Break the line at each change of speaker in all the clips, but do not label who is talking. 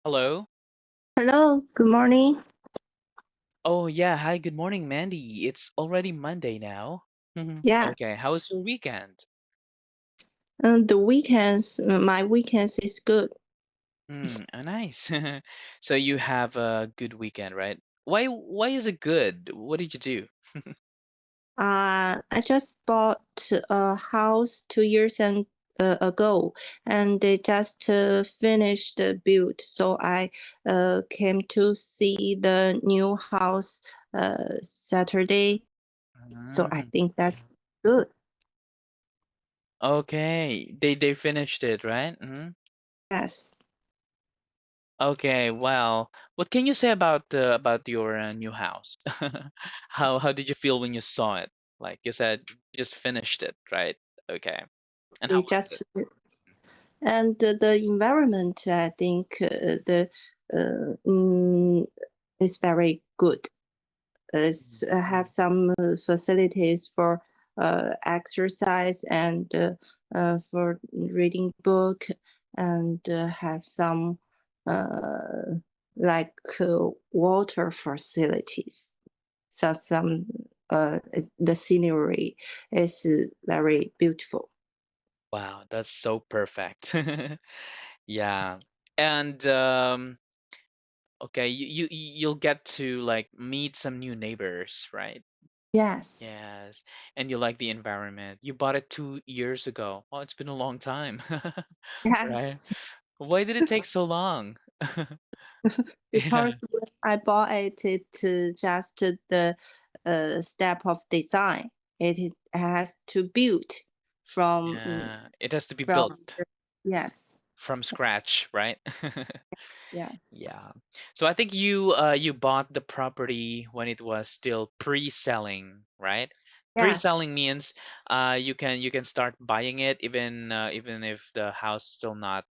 Hello.
Hello, good morning.
Oh, yeah. Hi, good morning, Mandy. It's already Monday now.
Yes,
Okay, how was your weekend?
my weekends is good.
Nice. So you have a good weekend, right? Why is it good? What did you do?
I just bought a house 2 years ago, and they just finished the build. So I came to see the new house Saturday. So I
Mm,
think that's good.
okay, they finished it, right?
Yes,
Okay, well, what can you say about your new house? How did you feel when you saw it? Like you said, you just finished it, right? Okay. And how
we
was
just
it?
and the environment. I think the uh, mm, is very good. Have some facilities for exercise and for reading book and have some uh, like water facilities. So some the scenery is very beautiful.
Wow, that's so perfect. Yeah. And okay, you'll get to like meet some new neighbors, right?
Yes,
Yes. And you like the environment. You bought it 2 years ago. Oh, it's been a long time. Right?
yes.
Why did it take so long? Yeah.
Because when I bought it, just the step of design. Has to build from
Yeah. It has to be
from
built
yes,
from scratch, right?
yeah,
Yeah. So I think you bought the property when it was still pre-selling, right?
yes,
Pre-selling means you can start buying it even if the house is still not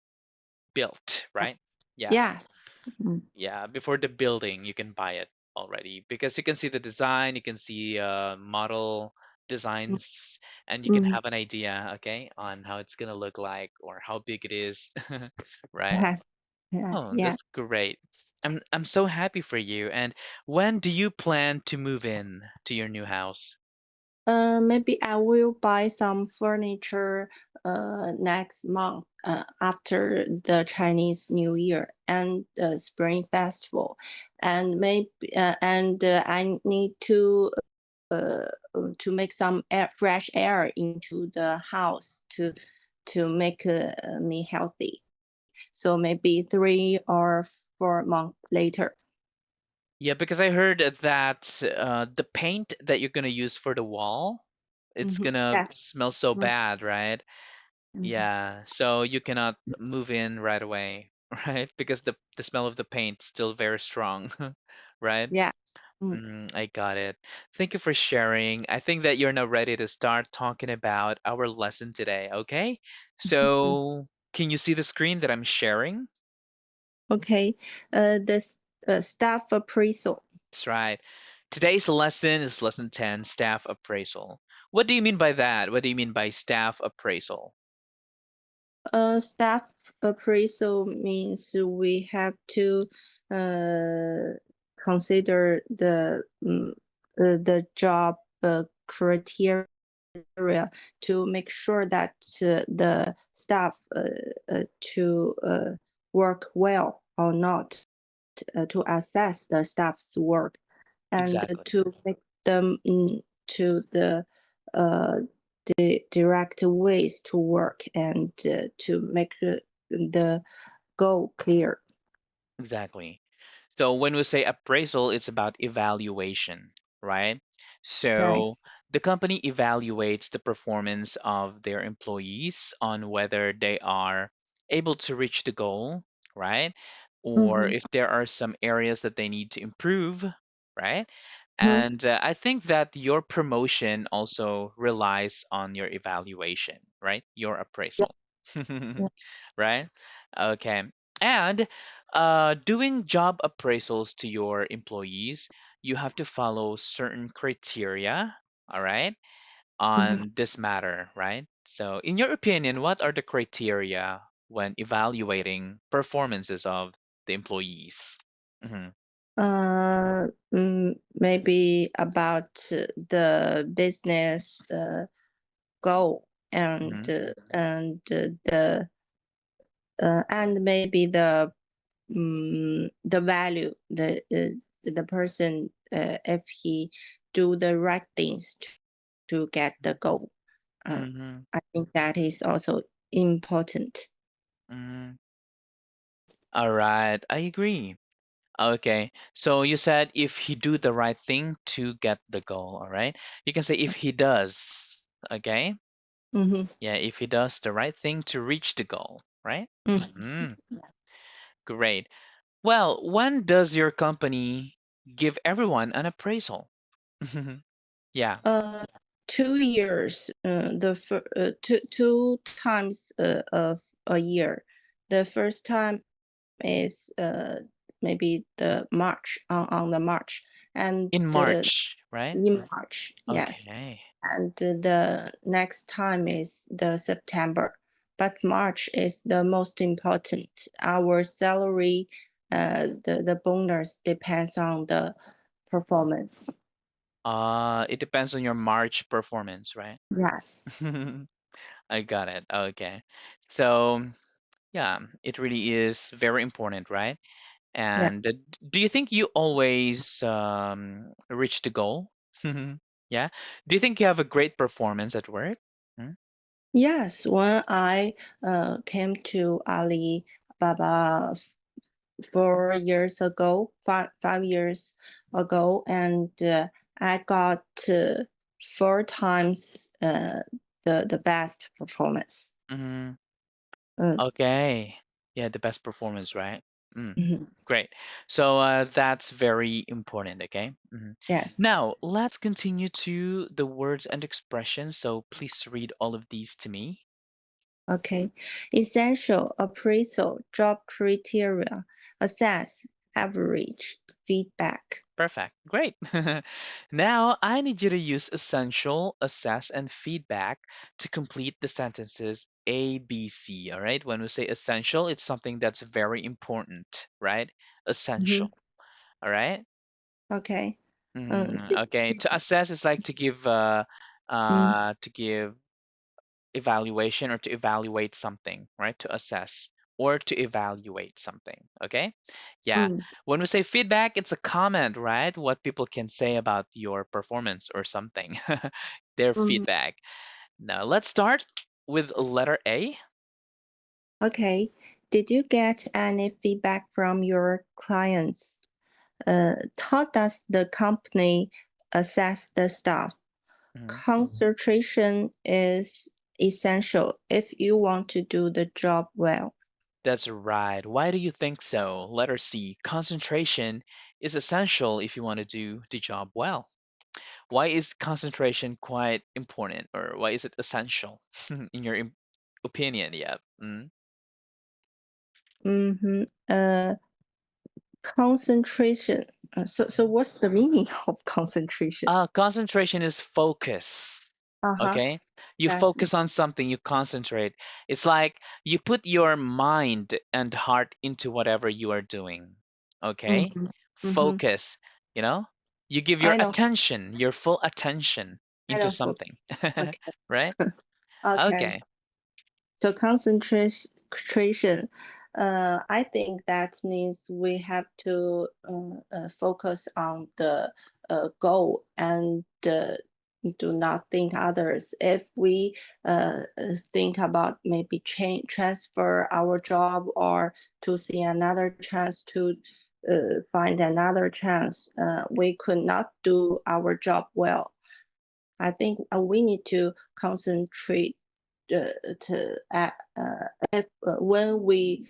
built, right? Yeah.
yes, mm,
Yeah, before the building you can buy it already because you can see the design, you can see model
mm,
designs, and you can
mm,
have an idea, okay, on how it's gonna look like or how big it is, right?
yes, yeah,
Oh,
yeah.
that's great. I'm so happy for you. And when do you plan to move in to your new house?
Maybe I will buy some furniture next month after the Chinese New Year and the Spring Festival, and maybe I need uh, to make some fresh air into the house to make me healthy. So maybe 3 or 4 months later.
Yeah, because I heard that the paint that you're gonna use for the wall, it's gonna
Yes.
smell so bad, right?
Mhm.
Yeah, so you cannot move in right away, right? Because the smell of the paint's still very strong, right?
Yeah. Mm.
I got it. Thank you for sharing. I think that you're now ready to start talking about our lesson today, okay? So, can you see the screen that I'm sharing?
Okay. The staff appraisal.
That's right. Today's lesson is lesson 10, staff appraisal. What do you mean by that? What do you mean by staff appraisal?
Staff appraisal means we have to uh, consider the job criteria to make sure that the staff to work well or not, to assess the staff's work and
Exactly.
to make them to uh, the direct ways to work and to make the goal clear.
Exactly. So when we say appraisal, it's about evaluation, right?
Right.
So the company evaluates the performance of their employees on whether they are able to reach the goal, right? Or
Mm-hmm.
if there are some areas that they need to improve, right?
Mm-hmm.
And I think that your promotion also relies on your evaluation, right? Your
Yeah.
appraisal,
Yeah.
right? Okay. And doing job appraisals to your employees, you have to follow certain criteria, all right,
Mhm.
on this matter, right? So, in your opinion, what are the criteria when evaluating performances of the employees? Mm-hmm.
Maybe about the business goal
Mm-hmm.
and maybe the value the person if he do the right things to get the goal. Uh,
Mm-hmm.
I think that is also important.
Mm-hmm. All right, I agree. Okay, so you said if he do the right thing to get the goal, all right? You can say if he does, okay?
Mm-hmm.
Yeah, if he does the right thing to reach the goal, right? Mm, great. Well, when does your company give everyone an appraisal? Yeah,
Uh, 2 years, two times of a year. The first time is maybe the March on the March, and
in March, right?
in March, yes.
Okay.
And the next time is the September, but March is the most important. Our salary, the bonus depends on the performance.
It depends on your March performance, right?
Yes.
I got it. Okay. So, yeah, it really is very important, right?
Yeah.
And do you think you always reach the goal? Yeah. Do you think you have a great performance at work? Hmm?
Yes, when I came to Alibaba 4 years ago, 5 years ago, and I got 4 times the best performance.
Hmm.
Mm,
Okay. Yeah, the best performance, right? Mm,
mhm.
great. So that's very important, okay?
Yes.
Now, let's continue to the words and expressions. So please read all of these to me.
Okay. Essential, appraisal, job criteria, assess, average, feedback.
Perfect. Great. Now, I need you to use essential, assess, and feedback to complete the sentences A, B, C. All right. When we say essential, it's something that's very important, right?
Mhm.
Essential. All right.
Okay.
Okay. To assess is like
Mm,
to give evaluation or to evaluate something, right? To assess or to evaluate something. Okay. Yeah.
mm,
When we say feedback, it's a comment, right? What people can say about your performance or something. Their
mm.
feedback. Now, let's start with letter A.
Okay. Did you get any feedback from your clients? How does the company assess the staff?
Mhm.
Concentration is essential if you want to do the job well.
That's right. Why do you think so? Letter C. Concentration is essential if you want to do the job well. Why is concentration quite important, or why is it essential in your opinion? Yeah.
Mm-hmm. Concentration. So what's the meaning of concentration?
Concentration is focus.
Uh-huh.
Okay? You
Yes.
focus on something, you concentrate. It's like you put your mind and heart into whatever you are doing. Okay?
Mm-hmm. Mm-hmm.
Focus, you know? You give your
I know.
attention, your full attention
I
into
know. Focus.
something.
Okay.
Right?
Okay.
Okay.
So concentration, I think that means we have to focus on the goal and do not think others. If we think about maybe change, transfer our job or to see another chance to find another chance, we could not do our job well. I think we need to concentrate to if, when we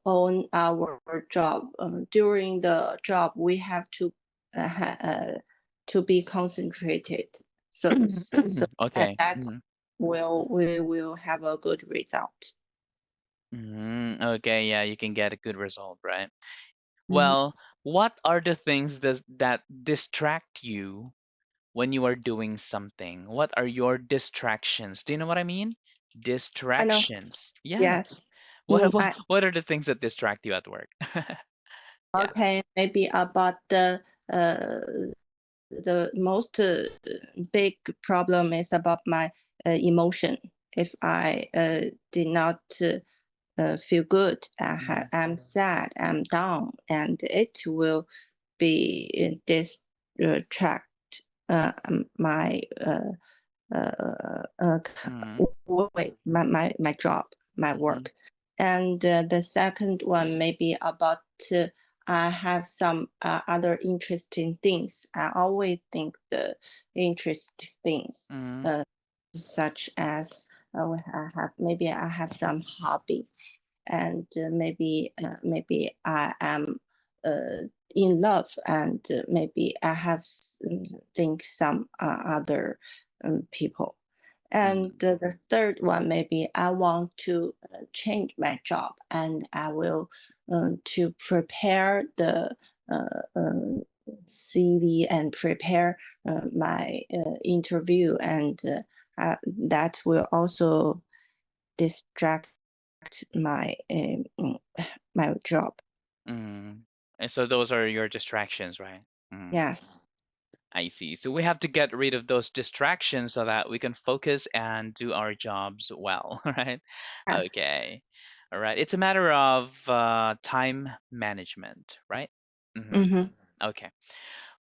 own our job during the job we have to be concentrated so
Okay.
that we will have a good result.
Okay, yeah, you can get a good result, right?
Mhm.
Well, what are the things that distract you when you are doing something? What are your distractions? Do you know what I mean?
I know.
Distractions. Yeah.
Yes.
What what
I
what are the things that distract you at work? Yeah.
okay, maybe about the most big problem is about my emotion. If I did not feel good,
Mm-hmm.
I'm sad, I'm down, and it will be distract my
Mm-hmm.
wait, my job, my
Mm-hmm.
work. And the second one maybe about I have some other interesting things. I always think the interesting things,
Mm-hmm.
uh, such as I have maybe I have some hobby, and maybe I am in love, and maybe I have think some other people. And
Mm-hmm.
the third one, maybe I want to change my job, and I will to prepare the CV and prepare my interview, and that will also distract my my job.
Mm-hmm. And so those are your distractions, right? Mm.
Yes.
I see. So we have to get rid of those distractions so that we can focus and do our jobs well, right?
Yes.
Okay. All right. It's a matter of time management, right? Mm-hmm.
Mm-hmm.
Okay.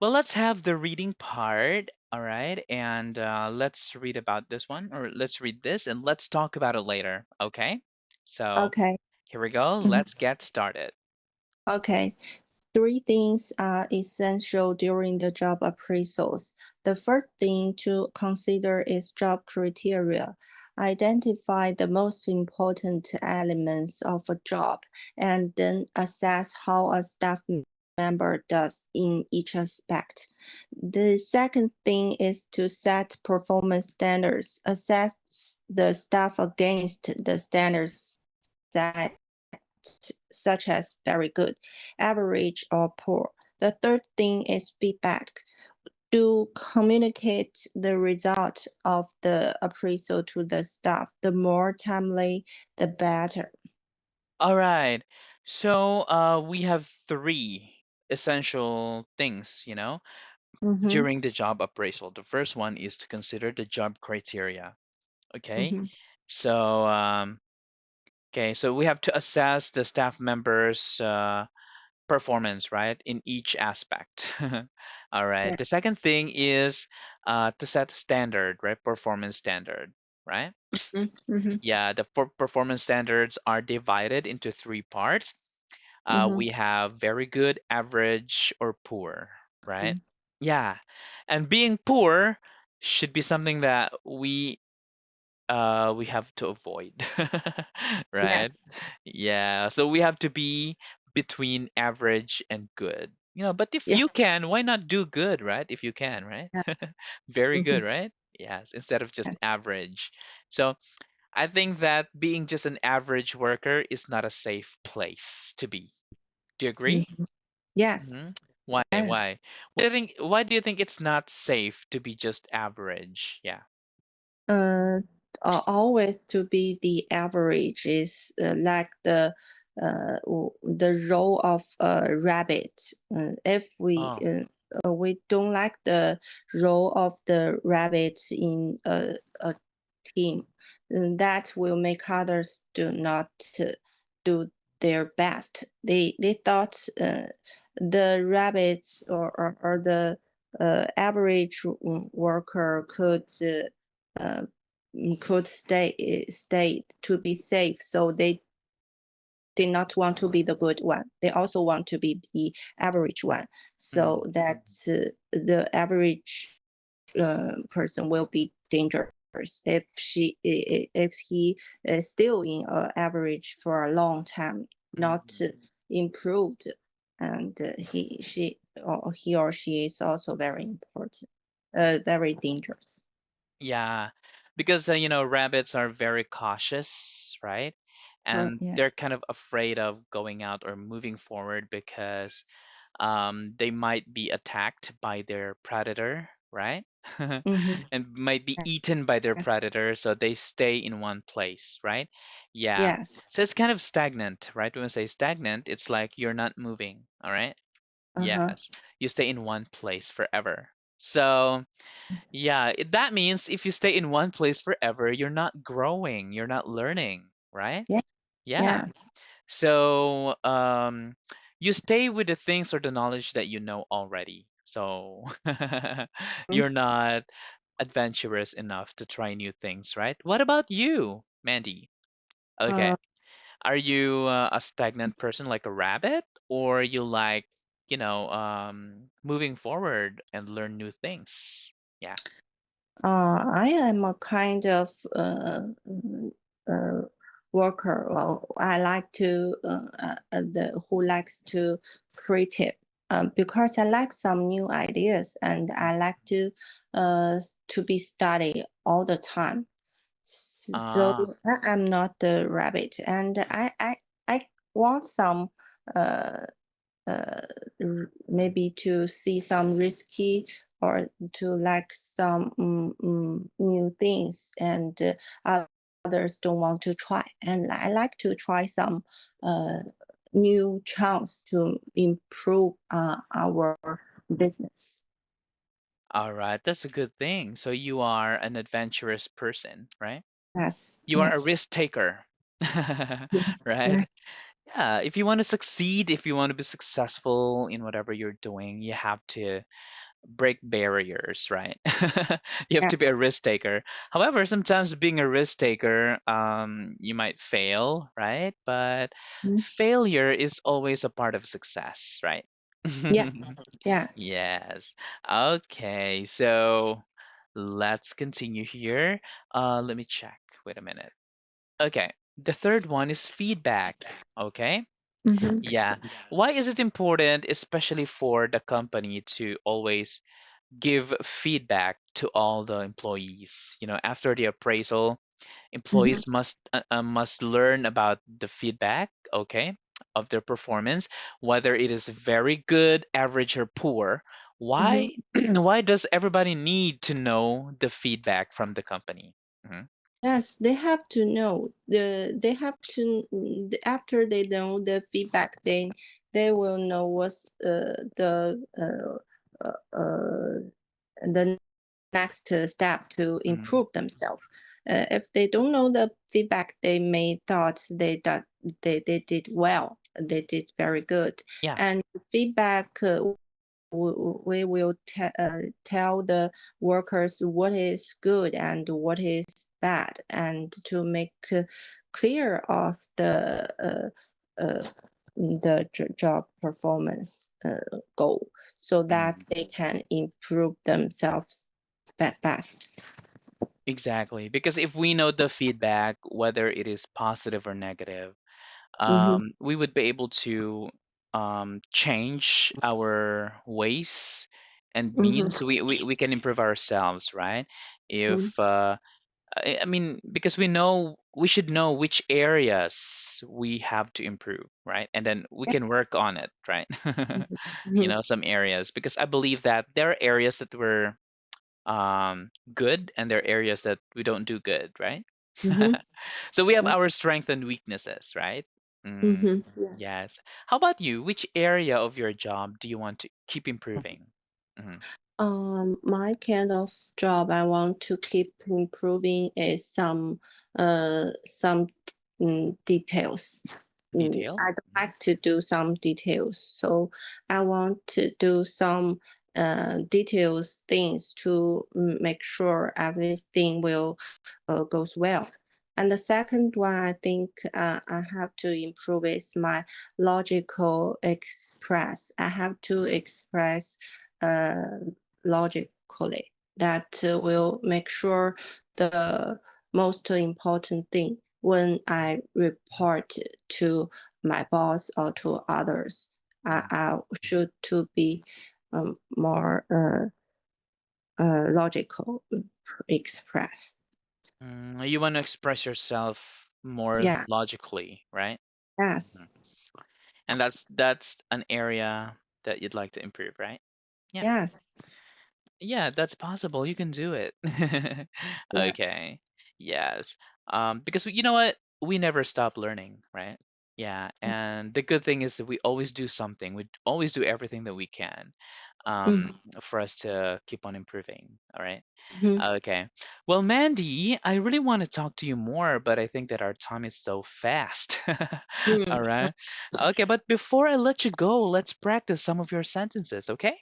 Well, let's have the reading part. All right. And let's read about this one, or let's read this and let's talk about it later. Okay. So
Okay.
here we go.
Mhm.
Let's get started.
Okay. Three things are essential during the job appraisals. The first thing to consider is job criteria. Identify the most important elements of a job and then assess how a staff member does in each aspect. The second thing is to set performance standards. Assess the staff against the standards set such as very good, average, or poor. The third thing is feedback. To communicate the result of the appraisal to the staff. The more timely, the better.
All right. So we have three essential things,
Mm-hmm,
during the job appraisal. The first one is to consider the job criteria. Okay.
mm-hmm,
So so we have to assess the staff members' performance, right, in each aspect. All right.
yeah,
The second thing is to set a standard, right? Performance standard, right?
mm-hmm,
Yeah, the performance standards are divided into three parts.
mm-hmm,
We have very good, average, or poor, right? Yeah. And being poor should be something that we have to avoid.
yes,
Right? Yeah. So we have to be between average and good. But if
yes,
you can, why not do good, right? If you can, right? Very
mm-hmm,
good, right? Yes, instead of just
yes,
average. So I think that being just an average worker is not a safe place to be. Do you agree?
mhm, yes,
Hmm. Why?
yes.
Why? Why do you think it's not safe to be just average? Yeah.
uh, always to be the average is like the role of a rabbit. If
Oh.
we don't like the role of the rabbit in a team, that will make others do not do their best. They thought the rabbits or the average worker uh, could stay to be safe. So they did not want to be the good one. They also want to be the average one. So
Mm,
that the average person will be dangerous if he is still in average for a long time, not
mm.
improved, and he or she is also very important, very dangerous.
Yeah, because rabbits are very cautious, right? And
Yeah.
they're kind of afraid of going out or moving forward because they might be attacked by their predator, right?
Mm-hmm.
And might be eaten by their
Yes.
predator, so they stay in one place, right? Yeah.
Yes.
So it's kind of stagnant, right? When we say stagnant, it's like you're not moving, all right?
Uh-huh.
Yes. You stay in one place forever. So, yeah, that means if you stay in one place forever, you're not growing, you're not learning, right?
Yeah.
Yeah.
Yes.
So, you stay with the things or the knowledge that you know already. So, you're not adventurous enough to try new things, right? What about you, Mandy? Okay.
Uh,
Are you a stagnant person like a rabbit, or you like, moving forward and learn new things? Yeah.
I am a kind of uh, worker. Well, I like to the who likes to creative because I like some new ideas and I like to be study all the time. So
Ah,
I'm not the rabbit, and I want some uh, uh, maybe to see some risky or to like some new things, and others don't want to try. And I like to try some uh, new chance to improve our business.
all right. That's a good thing. So you are an adventurous person, right?
Yes,
You are a
yes,
risk taker, right?
yes,
Yeah. If you want to succeed, if you want to be successful in whatever you're doing, you have to break barriers, right? You have
yes.
to be a risk taker. However, sometimes being a risk taker, you might fail, right? But
Mhm.
failure is always a part of success, right?
Yeah, yes.
Yes. Okay, so let's continue here. Let me check. Wait a minute. Okay, the third one is feedback. Okay.
Hmm.
Yeah. Why is it important, especially for the company, to always give feedback to all the employees? After the appraisal,
Hmm.
employees must learn about the feedback, okay, of their performance, whether it is very good, average, or poor.
Hmm.
Why why does everybody need to know the feedback from the company? Mhm.
Yes, they have to know they have to after they know the feedback, they will know what's the next step to
Mhm.
improve themselves. If they don't know the feedback, they may thought they did well, they did very good,
Yeah.
and feedback we will tell the workers what is good and what is bad, and to make clear of the job performance goal, so that
Mhm.
they can improve themselves best.
Exactly. Because if we know the feedback, whether it is positive or negative,
Mm-hmm.
we would be able to change our ways and means.
Mm-hmm.
We can improve ourselves, right? If I mean, because we should know which areas we have to improve, right? And then we can work on it, right?
Mm-hmm.
Some areas, because I believe that there are areas that we're good and there are areas that we don't do good, right?
Mm-hmm.
So we have our strengths and weaknesses, right? Mm,
Mm-hmm. Yes.
yes. How about you? Which area of your job do you want to keep improving? Hmm.
My kind of job I want to keep improving is some details.
Detail?
I don't like to do some details, so I want to do some details things to make sure everything will goes well. And the second one, I think I have to improve is my logical express. I have to express uh, logically that will make sure the most important thing when I report to my boss or to others.
Mm.
I should to be more logical express.
You want to express yourself more
Yeah.
logically, right?
Yes.
Mhm. And that's an area that you'd like to improve, right? Yeah.
Yes.
Yeah, that's possible. You can do it.
Yeah.
Okay. Yes. Because you know what? We never stop learning, right? Yeah. And the good thing is that we always do something. We always do everything that we can,
Mm,
for us to keep on improving. All right.
mhm,
Okay. Well, Mandy, I really want to talk to you more, but I think that our time is so fast. All
mm.
right. Okay. But before I let you go, let's practice some of your sentences, okay?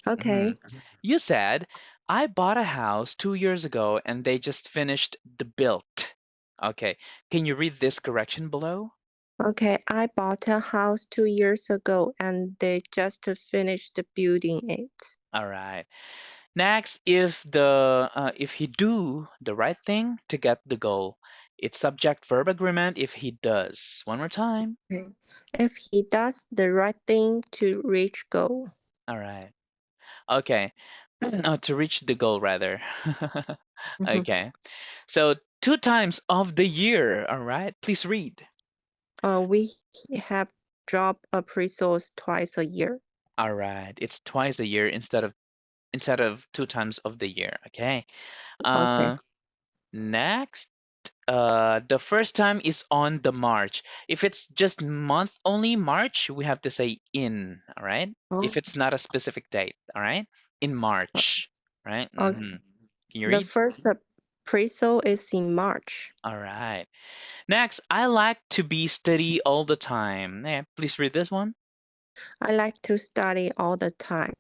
Okay.
Mhm. You said, I bought a house 2 years ago and they just finished the build. Okay. Can you read this correction below?
Okay. I bought a house 2 years ago and they just finished building it.
All right. Next, if he do the right thing to get the goal, it's subject verb agreement if he does. One more time.
Okay. If he does the right thing to reach goal.
All right. Okay. To reach the goal rather.
Mhm.
Okay. So 2 times of the year. All right. Please read.
We have job appraisals twice a year.
All right. It's twice a year instead of 2 times of the year. Okay.
Okay.
Uh, Next, the first time is on the March. If it's just month only March, we have to say in. All right. If
Oh,
it's not a specific date. All right. In March. Right.
okay.
Can you
The
read?
first appraisal is in March.
All right. Next, I like to be steady all the time. Yeah, please read this one.
I like to study all the time.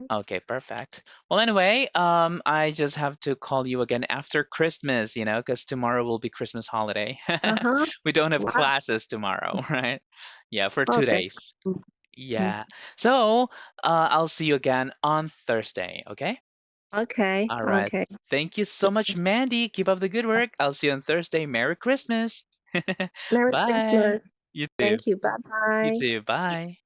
Okay, perfect. Well, anyway, I just have to call you again after Christmas, because tomorrow will be Christmas holiday.
Uh-huh.
We don't have
Wow.
classes tomorrow, right? Yeah, for
Oh,
2 days.
good. Mm.
Yeah. So, I'll see you again on Thursday, okay?
Okay.
All right.
Okay.
Thank you so much, Mandy. Keep up the good work. I'll see you on Thursday. Merry Christmas.
Merry
Bye.
Christmas.
You too.
Thank you. Bye
You
bye.
too. Bye.